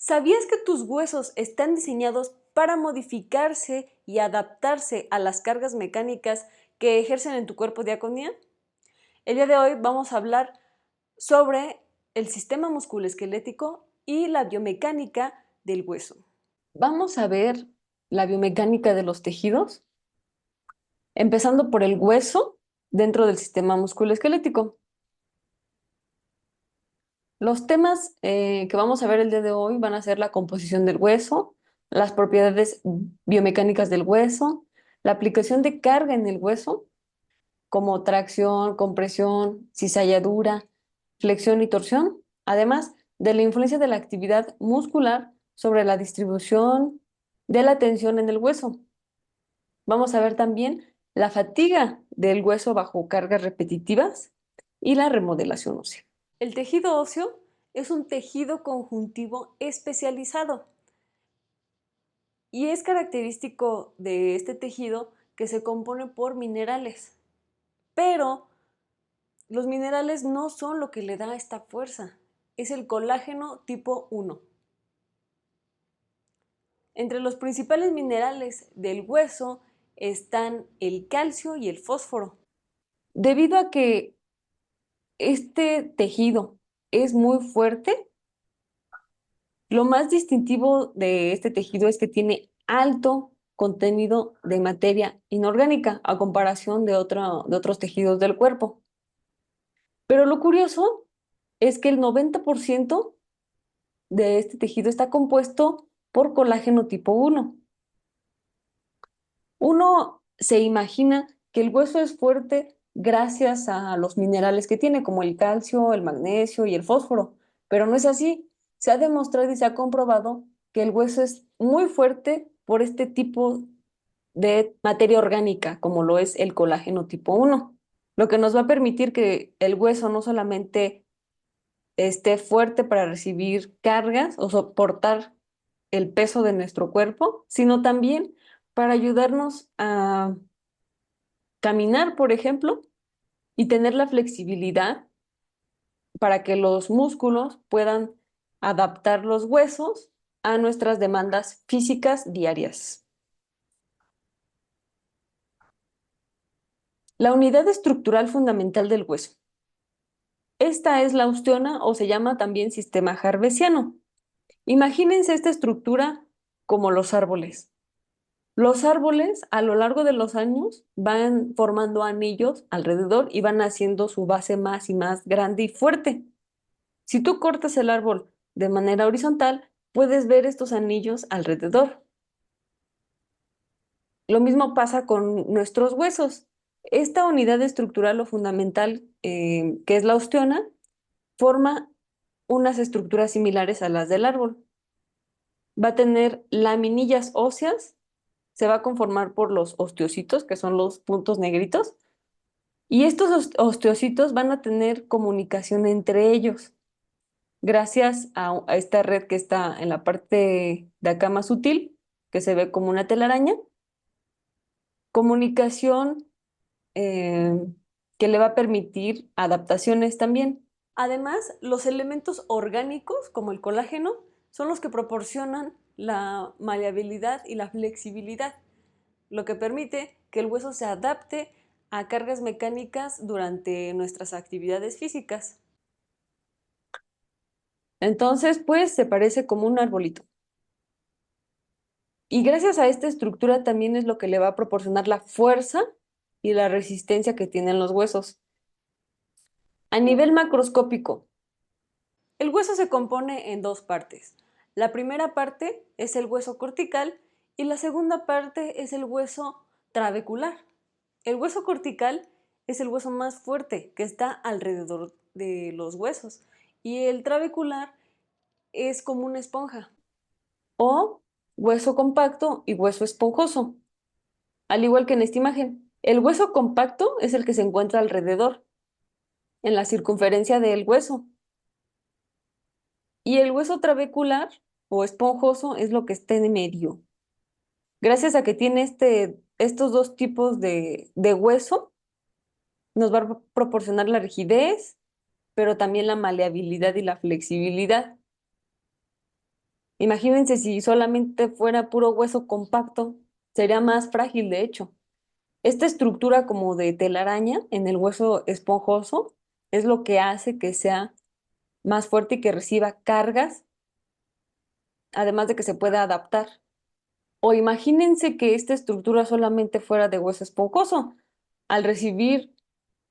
¿Sabías que tus huesos están diseñados para modificarse y adaptarse a las cargas mecánicas que ejercen en tu cuerpo día con día? El día de hoy vamos a hablar sobre el sistema musculoesquelético y la biomecánica del hueso. Vamos a ver la biomecánica de los tejidos, empezando por el hueso dentro del sistema musculoesquelético. Los temas que vamos a ver el día de hoy van a ser la composición del hueso, las propiedades biomecánicas del hueso, la aplicación de carga en el hueso, como tracción, compresión, cizalladura, flexión y torsión, además de la influencia de la actividad muscular sobre la distribución de la tensión en el hueso. Vamos a ver también la fatiga del hueso bajo cargas repetitivas y la remodelación ósea. El tejido óseo es un tejido conjuntivo especializado y es característico de este tejido que se compone por minerales. Pero los minerales no son lo que le da esta fuerza, es el colágeno tipo 1. Entre los principales minerales del hueso están el calcio y el fósforo. Debido a que este tejido es muy fuerte, lo más distintivo de este tejido es que tiene alto contenido de materia inorgánica a comparación de otros tejidos del cuerpo. Pero lo curioso es que el 90% de este tejido está compuesto por colágeno tipo 1. Uno se imagina que el hueso es fuerte gracias a los minerales que tiene, como el calcio, el magnesio y el fósforo, pero no es así. Se ha demostrado y se ha comprobado que el hueso es muy fuerte por este tipo de materia orgánica, como lo es el colágeno tipo 1, lo que nos va a permitir que el hueso no solamente esté fuerte para recibir cargas o soportar el peso de nuestro cuerpo, sino también para ayudarnos a caminar, por ejemplo, y tener la flexibilidad para que los músculos puedan adaptar los huesos a nuestras demandas físicas diarias. La unidad estructural fundamental del hueso. Esta es la osteona o se llama también sistema harvesiano. Imagínense esta estructura como los árboles. Los árboles a lo largo de los años van formando anillos alrededor y van haciendo su base más y más grande y fuerte. Si tú cortas el árbol de manera horizontal, puedes ver estos anillos alrededor. Lo mismo pasa con nuestros huesos. Esta unidad estructural o fundamental, que es la osteona, forma unas estructuras similares a las del árbol. Va a tener laminillas óseas, se va a conformar por los osteocitos, que son los puntos negritos, y estos osteocitos van a tener comunicación entre ellos, gracias a esta red que está en la parte de acá más sutil, que se ve como una telaraña, comunicación eh, que le va a permitir adaptaciones también. Además, los elementos orgánicos, como el colágeno, son los que proporcionan la maleabilidad y la flexibilidad, lo que permite que el hueso se adapte a cargas mecánicas durante nuestras actividades físicas. Entonces, pues se parece como un arbolito. Y gracias a esta estructura también es lo que le va a proporcionar la fuerza y la resistencia que tienen los huesos. A nivel macroscópico, el hueso se compone en dos partes. La primera parte es el hueso cortical y la segunda parte es el hueso trabecular. El hueso cortical es el hueso más fuerte que está alrededor de los huesos y el trabecular es como una esponja o hueso compacto y hueso esponjoso. Al igual que en esta imagen, el hueso compacto es el que se encuentra alrededor, en la circunferencia del hueso, y el hueso trabecular o esponjoso es lo que está en medio. Gracias a que tiene estos dos tipos de hueso, nos va a proporcionar la rigidez, pero también la maleabilidad y la flexibilidad. Imagínense si solamente fuera puro hueso compacto, sería más frágil, de hecho. Esta estructura como de telaraña en el hueso esponjoso es lo que hace que sea más fuerte y que reciba cargas, además de que se pueda adaptar. O imagínense que esta estructura solamente fuera de hueso esponjoso. Al recibir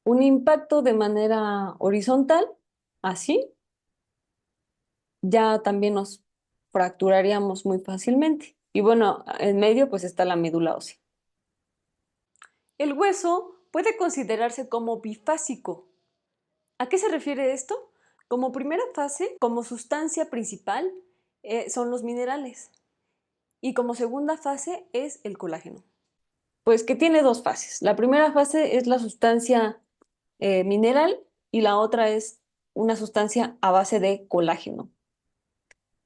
un impacto de manera horizontal, así, ya también nos fracturaríamos muy fácilmente. Y bueno, en medio pues está la médula ósea. El hueso puede considerarse como bifásico. ¿A qué se refiere esto? Como primera fase, como sustancia principal, son los minerales. Y como segunda fase es el colágeno. Pues que tiene dos fases. La primera fase es la sustancia mineral y la otra es una sustancia a base de colágeno.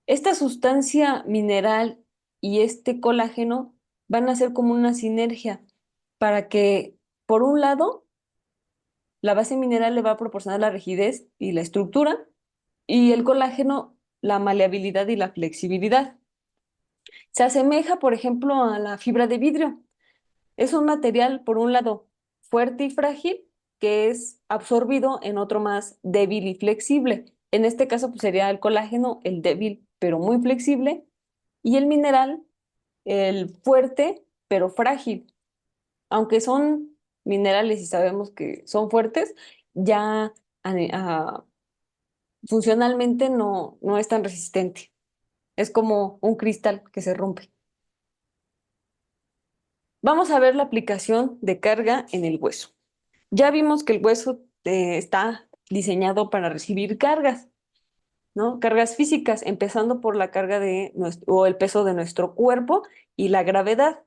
Esta sustancia mineral y este colágeno van a ser como una sinergia para que, por un lado, la base mineral le va a proporcionar la rigidez y la estructura y el colágeno la maleabilidad y la flexibilidad. Se asemeja, por ejemplo, a la fibra de vidrio. Es un material, por un lado, fuerte y frágil, que es absorbido en otro más débil y flexible. En este caso, pues, sería el colágeno, el débil, pero muy flexible, y el mineral, el fuerte, pero frágil. Aunque son minerales y sabemos que son fuertes, ya funcionalmente no es tan resistente. Es como un cristal que se rompe. Vamos a ver la aplicación de carga en el hueso. Ya vimos que el hueso está diseñado para recibir cargas, ¿no? Cargas físicas, empezando por la carga de nuestro, o el peso de nuestro cuerpo y la gravedad.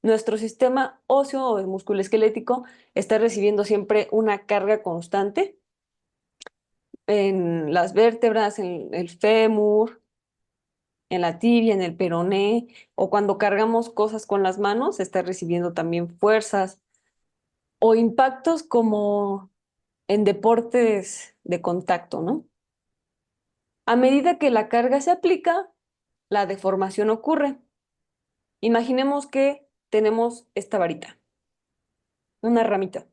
Nuestro sistema óseo o músculo esquelético está recibiendo siempre una carga constante en las vértebras, en el fémur, en la tibia, en el peroné, o cuando cargamos cosas con las manos, está recibiendo también fuerzas o impactos como en deportes de contacto, ¿no? A medida que la carga se aplica, la deformación ocurre. Imaginemos que tenemos esta varita, una ramita.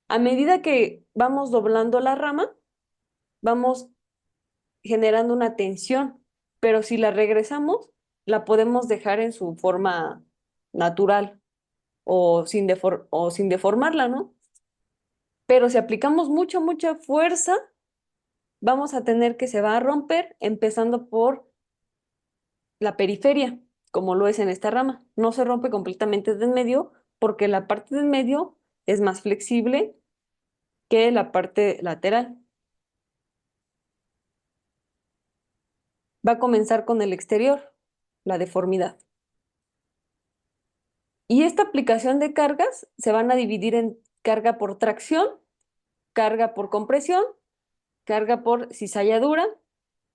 A medida que vamos doblando la rama, vamos generando una tensión, pero si la regresamos, la podemos dejar en su forma natural o sin deformarla, ¿no? Pero si aplicamos mucha fuerza, vamos a tener que se va a romper, empezando por la periferia, como lo es en esta rama. No se rompe completamente de en medio porque la parte de en medio es más flexible que la parte lateral. Va a comenzar con el exterior, la deformidad. Y esta aplicación de cargas se van a dividir en carga por tracción, carga por compresión, carga por cizalladura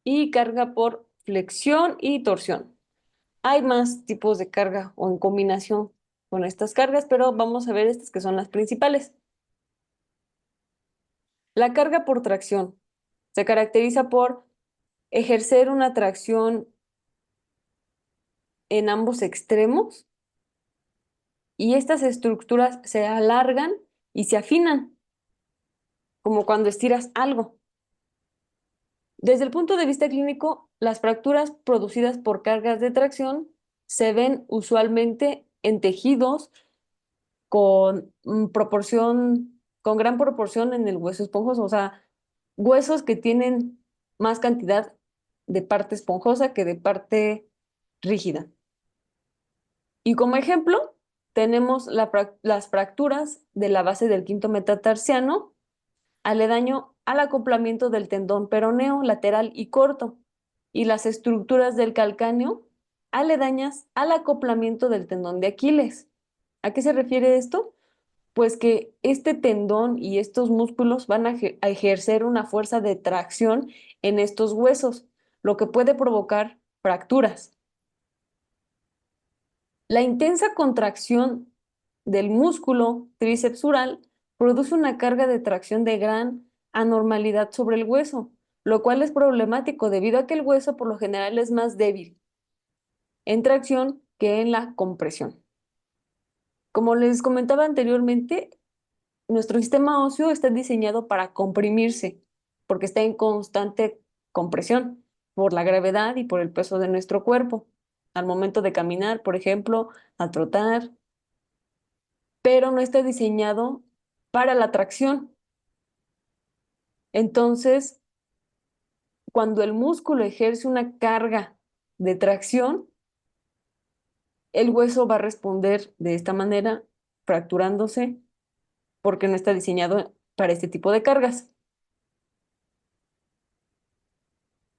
y carga por flexión y torsión. Hay más tipos de carga o en combinación con estas cargas, pero vamos a ver estas que son las principales. La carga por tracción se caracteriza por ejercer una tracción en ambos extremos y estas estructuras se alargan y se afinan, como cuando estiras algo. Desde el punto de vista clínico, las fracturas producidas por cargas de tracción se ven usualmente en tejidos con con gran proporción en el hueso esponjoso, o sea, huesos que tienen más cantidad de parte esponjosa que de parte rígida. Y como ejemplo, tenemos las fracturas de la base del quinto metatarsiano, aledaño al acoplamiento del tendón peroneo lateral y corto, y las estructuras del calcáneo, aledañas al acoplamiento del tendón de Aquiles. ¿A qué se refiere esto? Pues que este tendón y estos músculos van a ejercer una fuerza de tracción en estos huesos, lo que puede provocar fracturas. La intensa contracción del músculo tríceps produce una carga de tracción de gran anormalidad sobre el hueso, lo cual es problemático debido a que el hueso por lo general es más débil en tracción que en la compresión. Como les comentaba anteriormente, nuestro sistema óseo está diseñado para comprimirse porque está en constante compresión por la gravedad y por el peso de nuestro cuerpo al momento de caminar, por ejemplo, a trotar, pero no está diseñado para la tracción. Entonces, cuando el músculo ejerce una carga de tracción, el hueso va a responder de esta manera, fracturándose, porque no está diseñado para este tipo de cargas.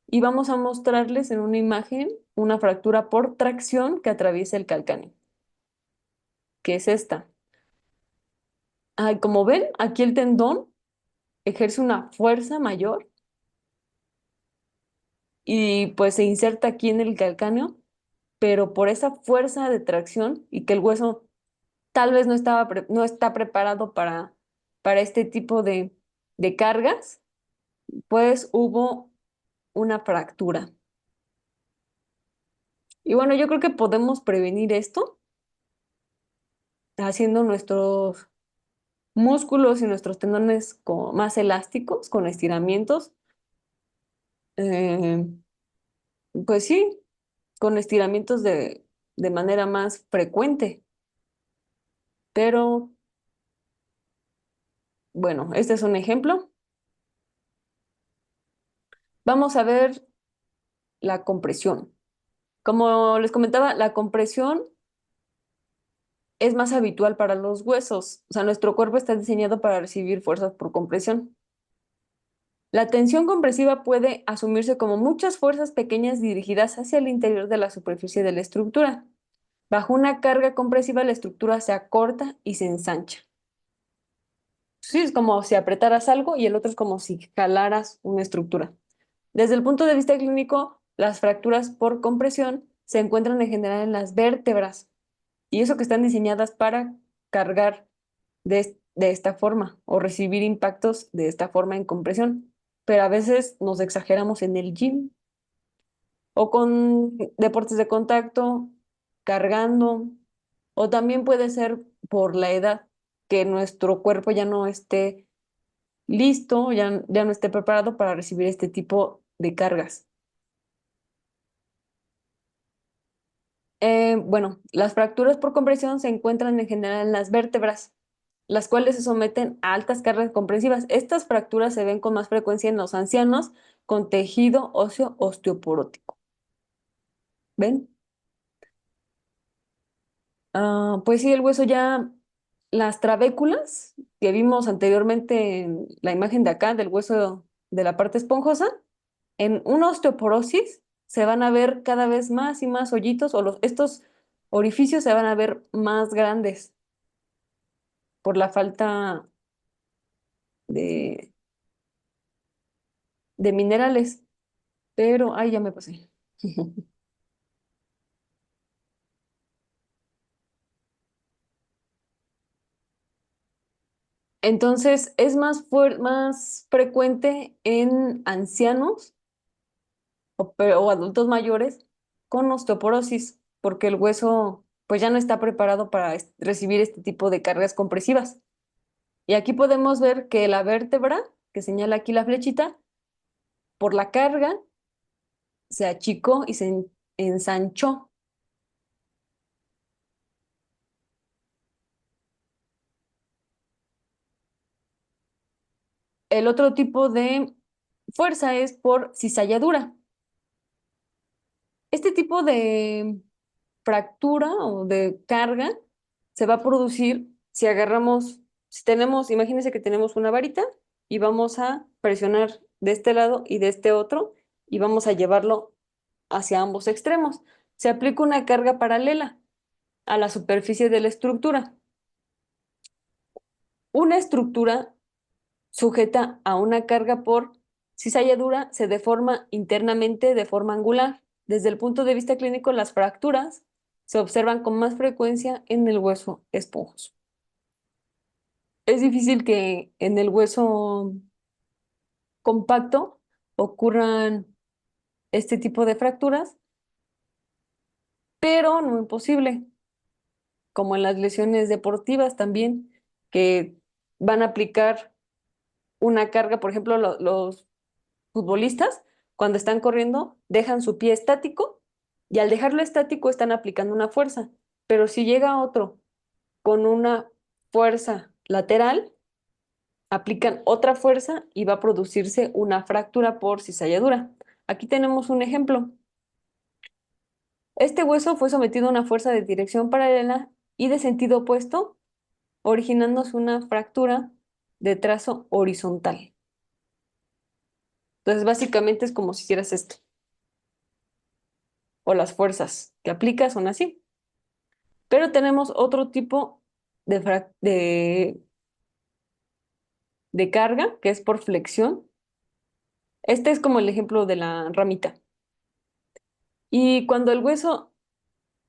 Y vamos a mostrarles en una imagen una fractura por tracción que atraviesa el calcáneo, que es esta. Ay, como ven, aquí el tendón ejerce una fuerza mayor y pues se inserta aquí en el calcáneo, pero por esa fuerza de tracción y que el hueso tal vez no está preparado para este tipo de cargas, pues hubo una fractura. Y bueno, yo creo que podemos prevenir esto haciendo nuestros músculos y nuestros tendones más elásticos, con estiramientos. Eh, pues sí, con estiramientos de manera más frecuente. Pero bueno, este es un ejemplo. Vamos a ver la compresión. Como les comentaba, la compresión es más habitual para los huesos. O sea, nuestro cuerpo está diseñado para recibir fuerzas por compresión. La tensión compresiva puede asumirse como muchas fuerzas pequeñas dirigidas hacia el interior de la superficie de la estructura. Bajo una carga compresiva, la estructura se acorta y se ensancha. Sí, es como si apretaras algo y el otro es como si jalaras una estructura. Desde el punto de vista clínico, las fracturas por compresión se encuentran en general en las vértebras y eso que están diseñadas para cargar de esta forma o recibir impactos de esta forma en compresión. Pero a veces nos exageramos en el gym o con deportes de contacto, cargando, o también puede ser por la edad, que nuestro cuerpo ya no esté listo, ya no esté preparado para recibir este tipo de cargas. Bueno, las fracturas por compresión se encuentran en general en las vértebras, las cuales se someten a altas cargas comprensivas. Estas fracturas se ven con más frecuencia en los ancianos con tejido óseo osteoporótico. ¿Ven? Pues sí, el hueso ya, las trabéculas que vimos anteriormente en la imagen de acá, del hueso de la parte esponjosa, en una osteoporosis se van a ver cada vez más y más hoyitos o estos orificios se van a ver más grandes por la falta de, de minerales. Pero, ay, ya me pasé. Entonces, es más frecuente en ancianos o adultos mayores con osteoporosis, porque el hueso pues ya no está preparado para recibir este tipo de cargas compresivas. Y aquí podemos ver que la vértebra, que señala aquí la flechita, por la carga se achicó y se ensanchó. El otro tipo de fuerza es por cizalladura. Este tipo de fractura o de carga se va a producir si agarramos, si tenemos, imagínense que tenemos una varita y vamos a presionar de este lado y de este otro y vamos a llevarlo hacia ambos extremos. Se aplica una carga paralela a la superficie de la estructura. Una estructura sujeta a una carga por cizalladura se deforma internamente de forma angular. Desde el punto de vista clínico, las fracturas se observan con más frecuencia en el hueso esponjoso. Es difícil que en el hueso compacto ocurran este tipo de fracturas, pero no imposible, como en las lesiones deportivas también, que van a aplicar una carga, por ejemplo, los futbolistas, cuando están corriendo, dejan su pie estático y al dejarlo estático están aplicando una fuerza, pero si llega otro con una fuerza lateral, aplican otra fuerza y va a producirse una fractura por cizalladura. Aquí tenemos un ejemplo. Este hueso fue sometido a una fuerza de dirección paralela y de sentido opuesto, originándose una fractura de trazo horizontal. Entonces, básicamente es como si hicieras esto, o las fuerzas que aplicas son así. Pero tenemos otro tipo de carga, que es por flexión. Este es como el ejemplo de la ramita. Y cuando el hueso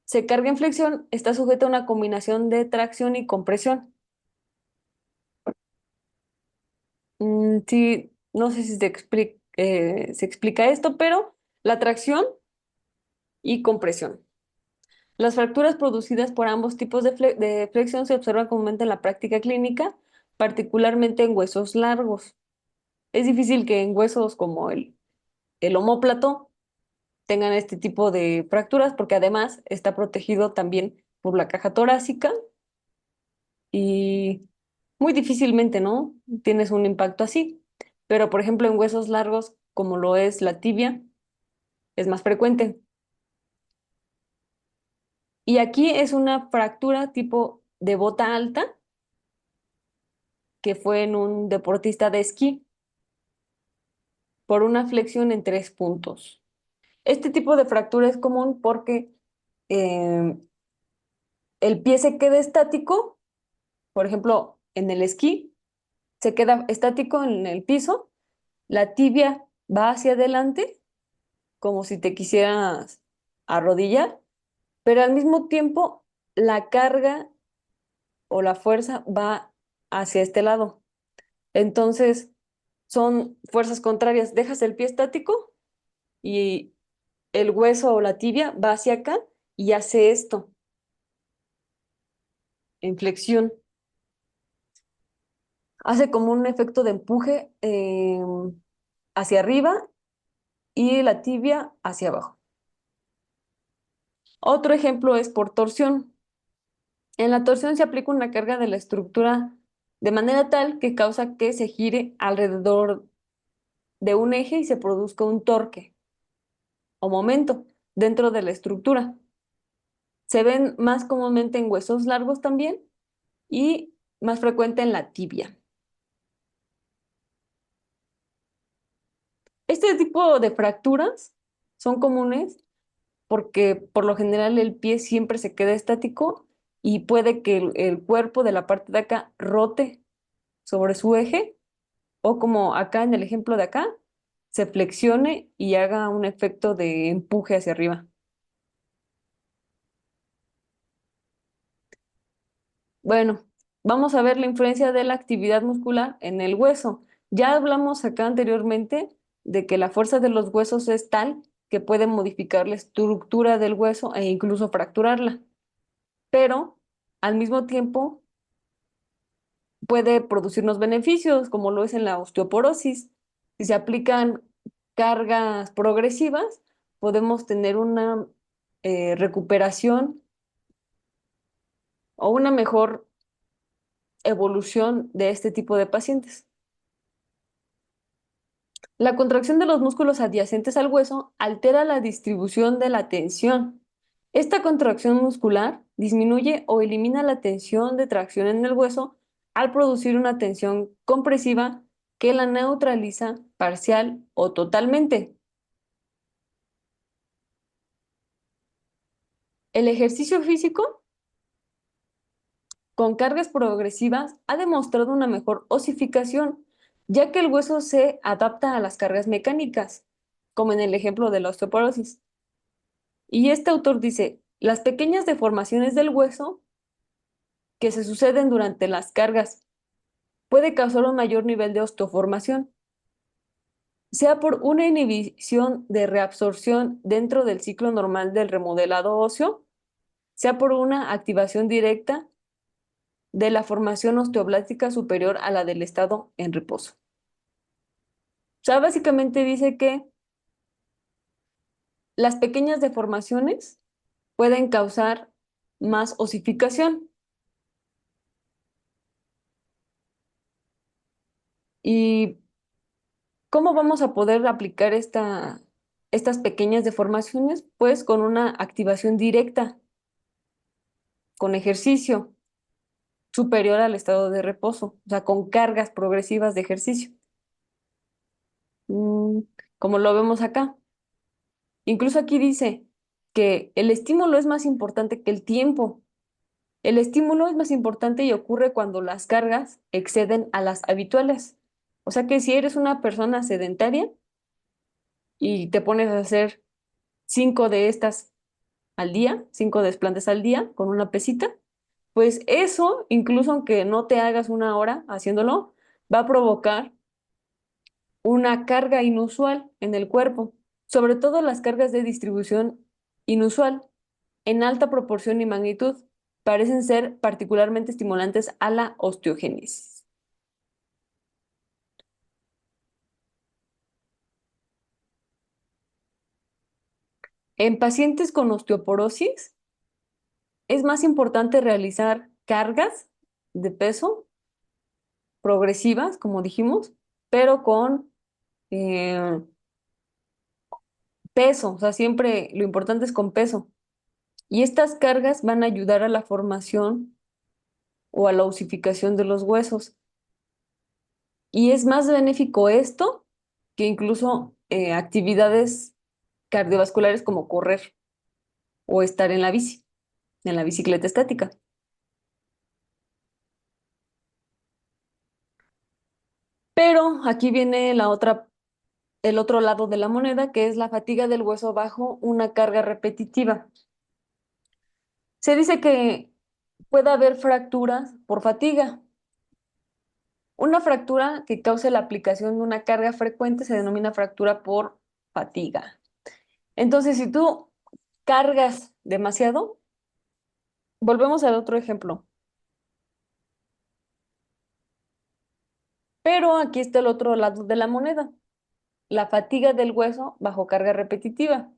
se carga en flexión, está sujeto a una combinación de tracción y compresión. Sí, no sé si se explica esto, pero la tracción y compresión. Las fracturas producidas por ambos tipos de flexión se observan comúnmente en la práctica clínica, particularmente en huesos largos. Es difícil que en huesos como el omóplato tengan este tipo de fracturas porque además está protegido también por la caja torácica y muy difícilmente, ¿no? Tienes un impacto así. Pero, por ejemplo, en huesos largos, como lo es la tibia, es más frecuente. Y aquí es una fractura tipo de bota alta, que fue en un deportista de esquí, por una flexión en 3 puntos. Este tipo de fractura es común porque eh, el pie se queda estático, por ejemplo, en el esquí, se queda estático en el piso, la tibia va hacia adelante, como si te quisieras arrodillar, pero al mismo tiempo la carga o la fuerza va hacia este lado. Entonces, son fuerzas contrarias. Dejas el pie estático y el hueso o la tibia va hacia acá y hace esto en flexión. Hace como un efecto de empuje hacia arriba y la tibia hacia abajo. Otro ejemplo es por torsión. En la torsión se aplica una carga de la estructura de manera tal que causa que se gire alrededor de un eje y se produzca un torque o momento dentro de la estructura. Se ven más comúnmente en huesos largos también y más frecuente en la tibia. Este tipo de fracturas son comunes porque por lo general el pie siempre se queda estático y puede que el cuerpo de la parte de acá rote sobre su eje o como acá en el ejemplo de acá, se flexione y haga un efecto de empuje hacia arriba. Bueno, vamos a ver la influencia de la actividad muscular en el hueso. Ya hablamos acá anteriormente de que la fuerza de los huesos es tal que puede modificar la estructura del hueso e incluso fracturarla, pero al mismo tiempo puede producirnos beneficios, como lo es en la osteoporosis. Si se aplican cargas progresivas, podemos tener una recuperación o una mejor evolución de este tipo de pacientes. La contracción de los músculos adyacentes al hueso altera la distribución de la tensión. Esta contracción muscular disminuye o elimina la tensión de tracción en el hueso al producir una tensión compresiva que la neutraliza parcial o totalmente. El ejercicio físico con cargas progresivas ha demostrado una mejor osificación, ya que el hueso se adapta a las cargas mecánicas, como en el ejemplo de la osteoporosis. Y este autor dice, las pequeñas deformaciones del hueso que se suceden durante las cargas puede causar un mayor nivel de osteoformación. sea por una inhibición de reabsorción dentro del ciclo normal del remodelado óseo, sea por una activación directa de la formación osteoblástica superior a la del estado en reposo. O sea, básicamente dice que las pequeñas deformaciones pueden causar más osificación. ¿Y cómo vamos a poder aplicar estas pequeñas deformaciones? Pues con una activación directa, con ejercicio superior al estado de reposo, o sea, con cargas progresivas de ejercicio. Mm, como lo vemos acá. Incluso aquí dice que el estímulo es más importante que el tiempo. El estímulo es más importante y ocurre cuando las cargas exceden a las habituales. O sea que si eres una persona sedentaria y te pones a hacer 5 de estas al día, 5 desplantes al día con una pesita, pues eso, incluso aunque no te hagas una hora haciéndolo, va a provocar una carga inusual en el cuerpo, sobre todo las cargas de distribución inusual, en alta proporción y magnitud, parecen ser particularmente estimulantes a la osteogénesis. En pacientes con osteoporosis, es más importante realizar cargas de peso progresivas, como dijimos, pero con eh, peso, o sea, siempre lo importante es con peso. Y estas cargas van a ayudar a la formación o a la osificación de los huesos. Y es más benéfico esto que incluso actividades cardiovasculares como correr o estar en la bici, en la bicicleta estática. Pero aquí viene el otro lado de la moneda, que es la fatiga del hueso bajo una carga repetitiva. Se dice que puede haber fracturas por fatiga. Una fractura que cause la aplicación de una carga frecuente se denomina fractura por fatiga. Entonces, si tú cargas demasiado, volvemos al otro ejemplo. Pero aquí está el otro lado de la moneda, la fatiga del hueso bajo carga repetitiva.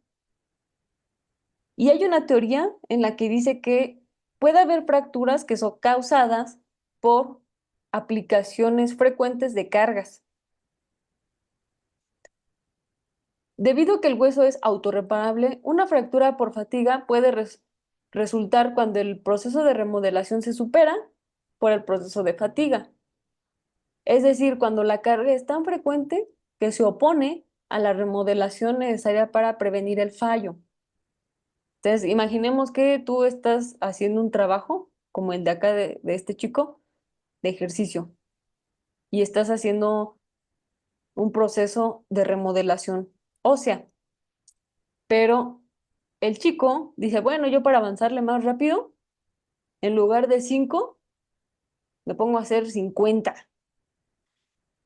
Y hay una teoría en la que dice que puede haber fracturas que son causadas por aplicaciones frecuentes de cargas. Debido a que el hueso es autorreparable, una fractura por fatiga puede resultar cuando el proceso de remodelación se supera por el proceso de fatiga. Es decir, cuando la carga es tan frecuente que se opone a la remodelación necesaria para prevenir el fallo. Entonces, imaginemos que tú estás haciendo un trabajo, como el de acá de este chico, de ejercicio, y estás haciendo un proceso de remodelación ósea, pero el chico dice, bueno, yo para avanzarle más rápido, en lugar de 5, me pongo a hacer 50.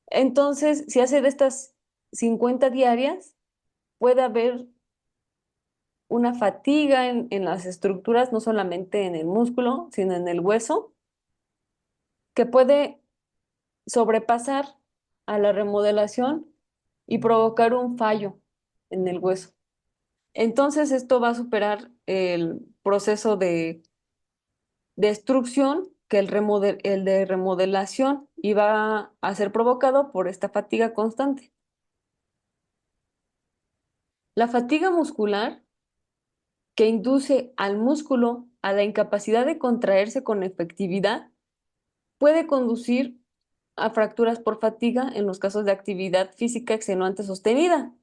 Entonces, si hace de estas 50 diarias, puede haber una fatiga en las estructuras, no solamente en el músculo, sino en el hueso, que puede sobrepasar a la remodelación y provocar un fallo en el hueso. Entonces, esto va a superar el proceso de destrucción que el de remodelación iba a ser provocado por esta fatiga constante. La fatiga muscular que induce al músculo a la incapacidad de contraerse con efectividad puede conducir a fracturas por fatiga en los casos de actividad física extenuante sostenida.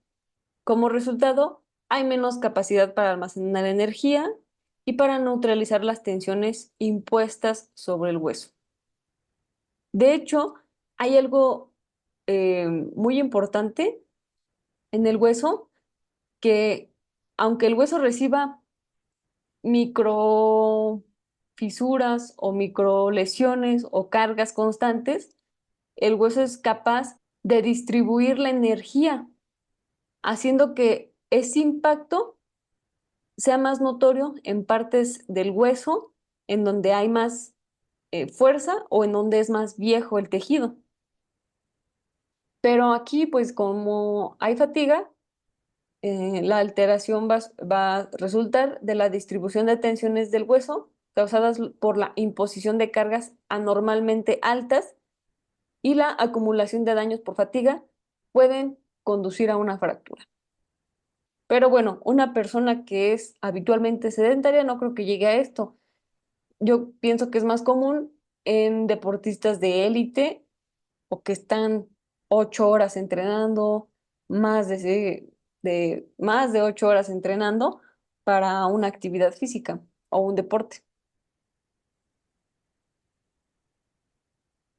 Como resultado, hay menos capacidad para almacenar energía y para neutralizar las tensiones impuestas sobre el hueso. De hecho, hay algo muy importante en el hueso que, aunque el hueso reciba microfisuras o microlesiones o cargas constantes, el hueso es capaz de distribuir la energía haciendo que ese impacto sea más notorio en partes del hueso en donde hay más fuerza o en donde es más viejo el tejido. Pero aquí, pues como hay fatiga, la alteración va a resultar de la distribución de tensiones del hueso causadas por la imposición de cargas anormalmente altas y la acumulación de daños por fatiga pueden conducir a una fractura. Pero bueno, una persona que es habitualmente sedentaria no creo que llegue a esto. Yo pienso que es más común en deportistas de élite o que están 8 horas entrenando, más de 8 horas entrenando para una actividad física o un deporte.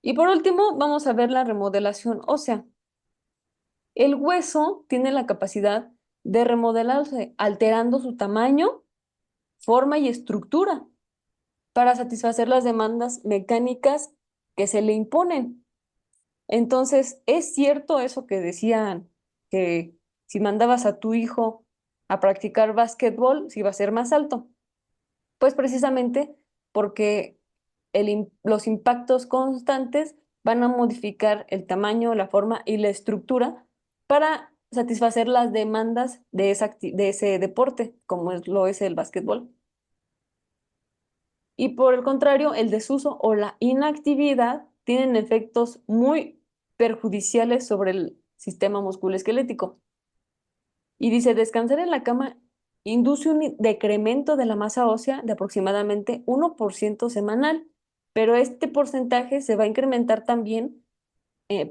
Y por último, vamos a ver la remodelación ósea. El hueso tiene la capacidad de remodelarse, alterando su tamaño, forma y estructura para satisfacer las demandas mecánicas que se le imponen. Entonces, es cierto eso que decían, que si mandabas a tu hijo a practicar básquetbol, si iba a ser más alto. Pues precisamente porque los impactos constantes van a modificar el tamaño, la forma y la estructura para satisfacer las demandas de ese deporte, como lo es el básquetbol. Y por el contrario, el desuso o la inactividad tienen efectos muy perjudiciales sobre el sistema musculoesquelético. Y dice, descansar en la cama induce un decremento de la masa ósea de aproximadamente 1% semanal, pero este porcentaje se va a incrementar también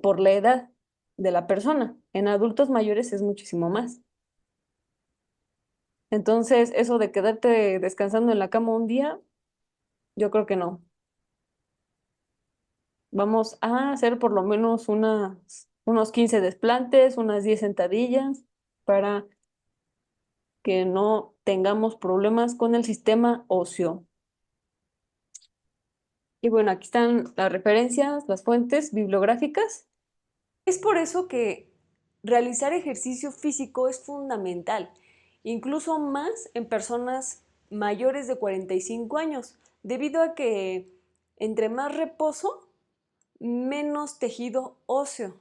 por la edad de la persona. En adultos mayores es muchísimo más. Entonces, eso de quedarte descansando en la cama un día, yo creo que no. Vamos a hacer por lo menos unos 15 desplantes, unas 10 sentadillas para que no tengamos problemas con el sistema óseo. Y bueno, aquí están las referencias, las fuentes bibliográficas. Es por eso que realizar ejercicio físico es fundamental, incluso más en personas mayores de 45 años, debido a que entre más reposo, menos tejido óseo.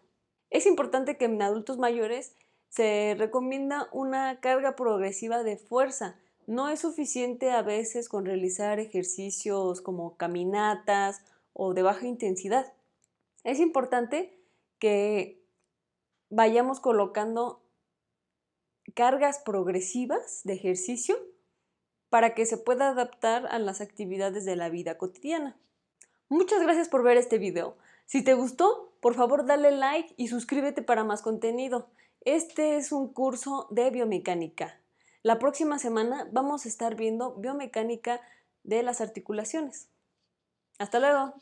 Es importante que en adultos mayores se recomienda una carga progresiva de fuerza. No es suficiente a veces con realizar ejercicios como caminatas o de baja intensidad. Es importante que vayamos colocando cargas progresivas de ejercicio para que se pueda adaptar a las actividades de la vida cotidiana. Muchas gracias por ver este video. Si te gustó, por favor dale like y suscríbete para más contenido. Este es un curso de biomecánica. La próxima semana vamos a estar viendo biomecánica de las articulaciones. Hasta luego.